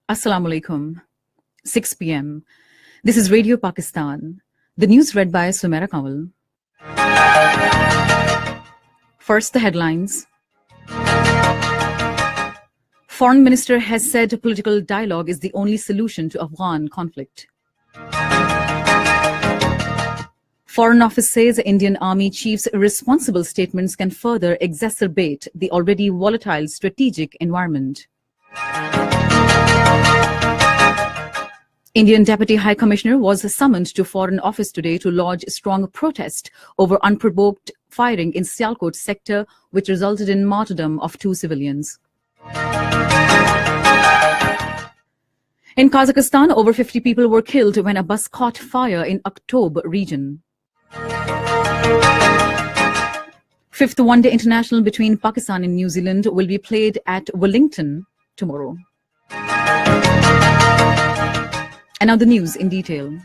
Assalamu alaikum. 6 p.m. This is Radio Pakistan. The news read by Sumaira Kanwal. First, the headlines. Foreign Minister has said political dialogue is the only solution to Afghan conflict. Foreign Office says Indian Army Chief's irresponsible statements can further exacerbate the already volatile strategic environment. Indian Deputy High Commissioner was summoned to Foreign Office today to lodge strong protest over unprovoked firing in Sialkot sector, which resulted in martyrdom of 2 civilians. In Kazakhstan, over 50 people were killed when a bus caught fire in Aktob region. Fifth one-day international between Pakistan and New Zealand will be played at Wellington tomorrow. And now the news in detail.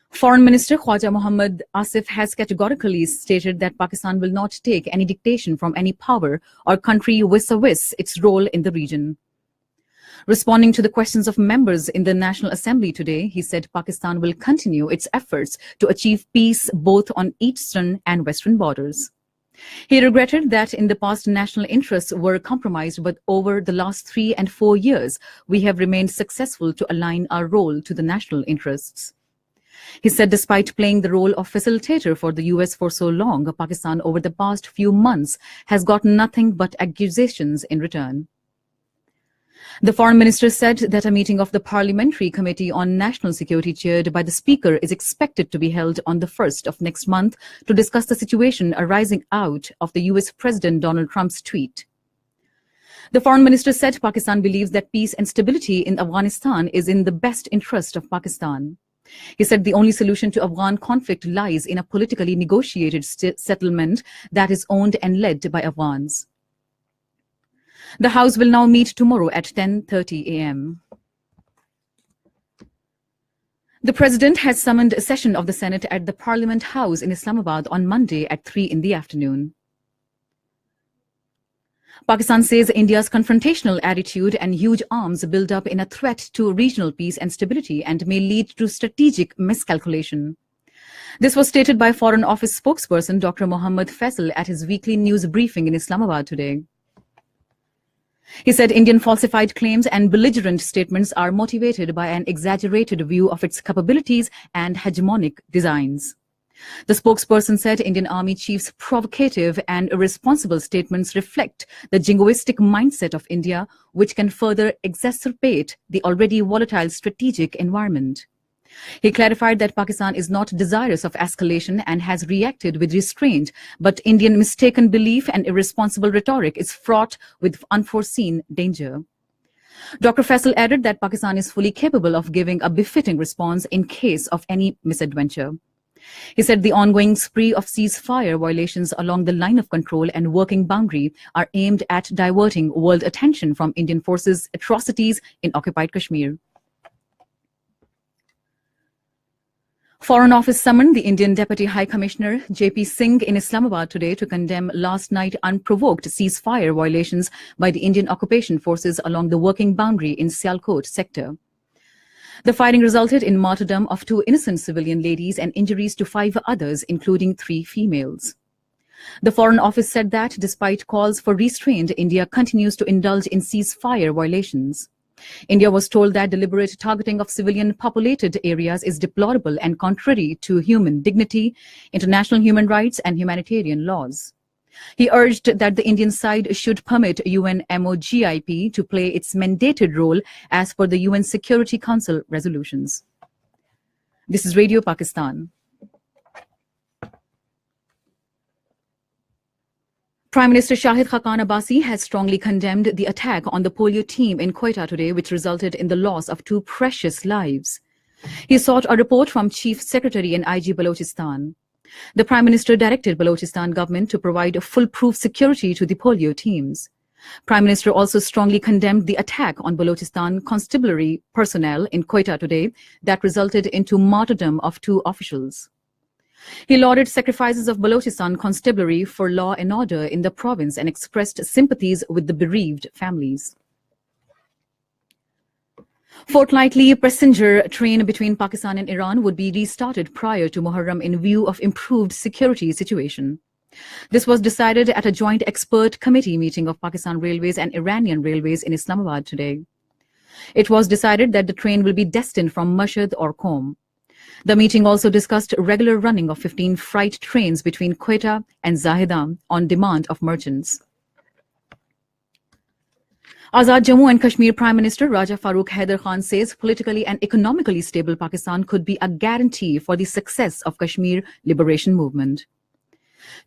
Foreign Minister Khwaja Mohammad Asif has categorically stated that Pakistan will not take any dictation from any power or country vis-a-vis its role in the region. Responding to the questions of members in the National Assembly today, he said Pakistan will continue its efforts to achieve peace both on eastern and western borders. He regretted that in the past national interests were compromised, but over the last 3 and 4 years, we have remained successful to align our role to the national interests. He said despite playing the role of facilitator for the US for so long, Pakistan over the past few months has got nothing but accusations in return. The foreign minister said that a meeting of the Parliamentary Committee on National Security chaired by the Speaker is expected to be held on the 1st of next month to discuss the situation arising out of the US President Donald Trump's tweet. The foreign minister said Pakistan believes that peace and stability in Afghanistan is in the best interest of Pakistan. He said the only solution to Afghan conflict lies in a politically negotiated settlement that is owned and led by Afghans. The House will now meet tomorrow at 10:30 a.m. The President has summoned a session of the Senate at the Parliament House in Islamabad on Monday at 3 in the afternoon. Pakistan says India's confrontational attitude and huge arms build up in a threat to regional peace and stability and may lead to strategic miscalculation. This was stated by Foreign Office spokesperson Dr. Mohammad Faisal at his weekly news briefing in Islamabad today. He said Indian falsified claims and belligerent statements are motivated by an exaggerated view of its capabilities and hegemonic designs. The spokesperson said Indian Army Chief's provocative and irresponsible statements reflect the jingoistic mindset of India, which can further exacerbate the already volatile strategic environment. He clarified that Pakistan is not desirous of escalation and has reacted with restraint, but Indian mistaken belief and irresponsible rhetoric is fraught with unforeseen danger. Dr. Faisal added that Pakistan is fully capable of giving a befitting response in case of any misadventure. He said the ongoing spree of ceasefire violations along the line of control and working boundary are aimed at diverting world attention from Indian forces' atrocities in occupied Kashmir. Foreign Office summoned the Indian Deputy High Commissioner J.P. Singh in Islamabad today to condemn last night unprovoked ceasefire violations by the Indian occupation forces along the working boundary in Sialkot sector. The firing resulted in martyrdom of 2 innocent civilian ladies and injuries to 5 others, including 3 females. The Foreign Office said that despite calls for restraint, India continues to indulge in ceasefire violations. India was told that deliberate targeting of civilian populated areas is deplorable and contrary to human dignity, international human rights and humanitarian laws. He urged that the Indian side should permit UN MOGIP to play its mandated role as per the UN Security Council resolutions. This is Radio Pakistan. Prime Minister Shahid Khaqan Abbasi has strongly condemned the attack on the polio team in Quetta today, which resulted in the loss of 2 precious lives. He sought a report from Chief Secretary and IG Balochistan. The Prime Minister directed Balochistan government to provide foolproof security to the polio teams. Prime Minister also strongly condemned the attack on Balochistan constabulary personnel in Quetta today that resulted into martyrdom of 2 officials. He lauded sacrifices of Balochistan Constabulary for law and order in the province and expressed sympathies with the bereaved families. Fortnightly passenger train between Pakistan and Iran would be restarted prior to Muharram in view of improved security situation. This was decided at a joint expert committee meeting of Pakistan Railways and Iranian Railways in Islamabad today. It was decided that the train will be destined from Mashhad or Qom. The meeting also discussed regular running of 15 freight trains between Quetta and Zahedan on demand of merchants. Azad Jammu and Kashmir Prime Minister Raja Farooq Haider Khan says politically and economically stable Pakistan could be a guarantee for the success of Kashmir liberation movement.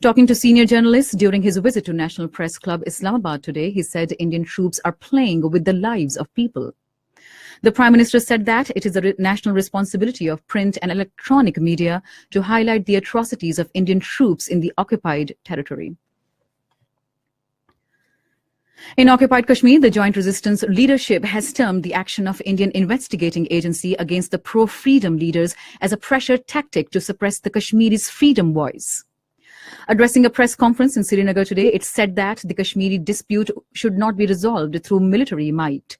Talking to senior journalists during his visit to National Press Club Islamabad today, he said Indian troops are playing with the lives of people. The Prime Minister said that it is a national responsibility of print and electronic media to highlight the atrocities of Indian troops in the occupied territory. In occupied Kashmir, the Joint Resistance Leadership has termed the action of Indian investigating agency against the pro-freedom leaders as a pressure tactic to suppress the Kashmiris' freedom voice. Addressing a press conference in Srinagar today, it said that the Kashmiri dispute should not be resolved through military might.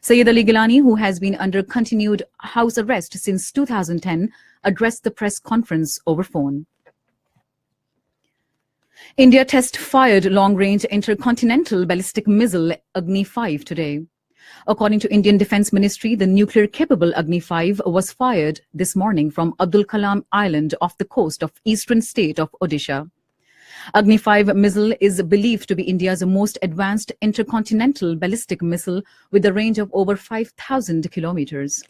Sayyid Ali Gilani, who has been under continued house arrest since 2010, addressed the press conference over phone. India test-fired long-range intercontinental ballistic missile Agni-5 today. According to Indian Defence Ministry, the nuclear-capable Agni-5 was fired this morning from Abdul Kalam Island off the coast of eastern state of Odisha. Agni-5 missile is believed to be India's most advanced intercontinental ballistic missile with a range of over 5,000 kilometers.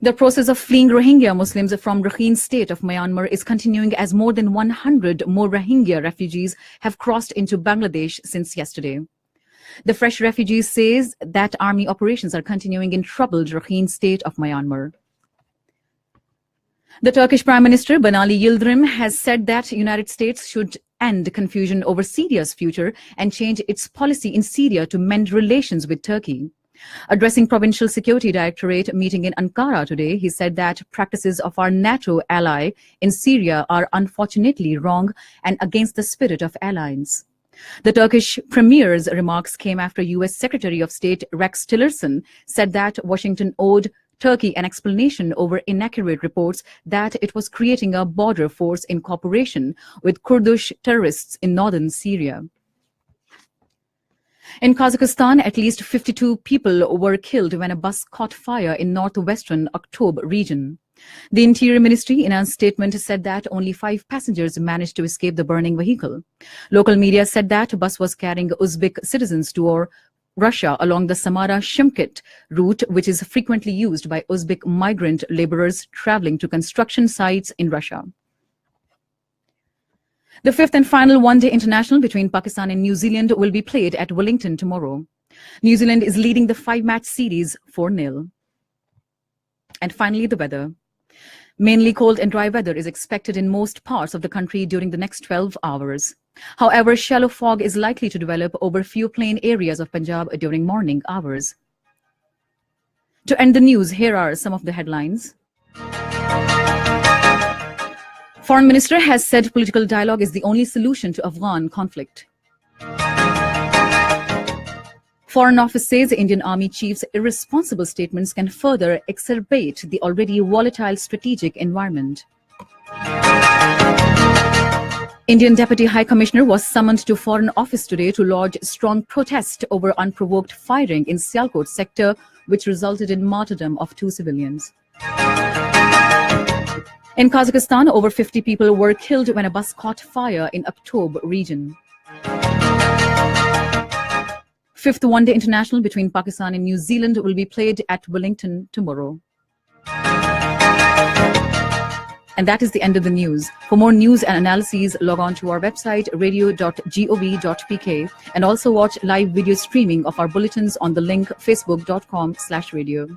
The process of fleeing Rohingya Muslims from Rakhine state of Myanmar is continuing as more than 100 more Rohingya refugees have crossed into Bangladesh since yesterday. The fresh refugees says that army operations are continuing in troubled Rakhine state of Myanmar. The Turkish Prime Minister Binali Yildirim has said that the United States should end confusion over Syria's future and change its policy in Syria to mend relations with Turkey. Addressing Provincial Security Directorate meeting in Ankara today, he said that practices of our NATO ally in Syria are unfortunately wrong and against the spirit of alliance. The Turkish premier's remarks came after U.S. Secretary of State Rex Tillerson said that Washington owed Turkey an explanation over inaccurate reports that it was creating a border force in cooperation with Kurdish terrorists in northern Syria. In Kazakhstan, at least 52 people were killed when a bus caught fire in northwestern Aktob region. The Interior Ministry, in a statement, said that only 5 passengers managed to escape the burning vehicle. Local media said that a bus was carrying Uzbek citizens toward Russia along the Samara-Shimkit route, which is frequently used by Uzbek migrant laborers traveling to construction sites in Russia. The 5th and final one-day international between Pakistan and New Zealand will be played at Wellington tomorrow. New Zealand is leading the 5-match series 4-0. And finally, the weather. Mainly cold and dry weather is expected in most parts of the country during the next 12 hours. However, shallow fog is likely to develop over few plain areas of Punjab during morning hours. To end the news, here are some of the headlines. Foreign Minister has said political dialogue is the only solution to Afghan conflict. Foreign Office says Indian Army chief's irresponsible statements can further exacerbate the already volatile strategic environment. Indian Deputy High Commissioner was summoned to Foreign Office today to lodge strong protest over unprovoked firing in Sialkot sector, which resulted in martyrdom of 2 civilians. In Kazakhstan, over 50 people were killed when a bus caught fire in Aktob region. 5th one-day international between Pakistan and New Zealand will be played at Wellington tomorrow. And that is the end of the news. For more news and analyses, log on to our website, radio.gov.pk, and also watch live video streaming of our bulletins on the link facebook.com/radio.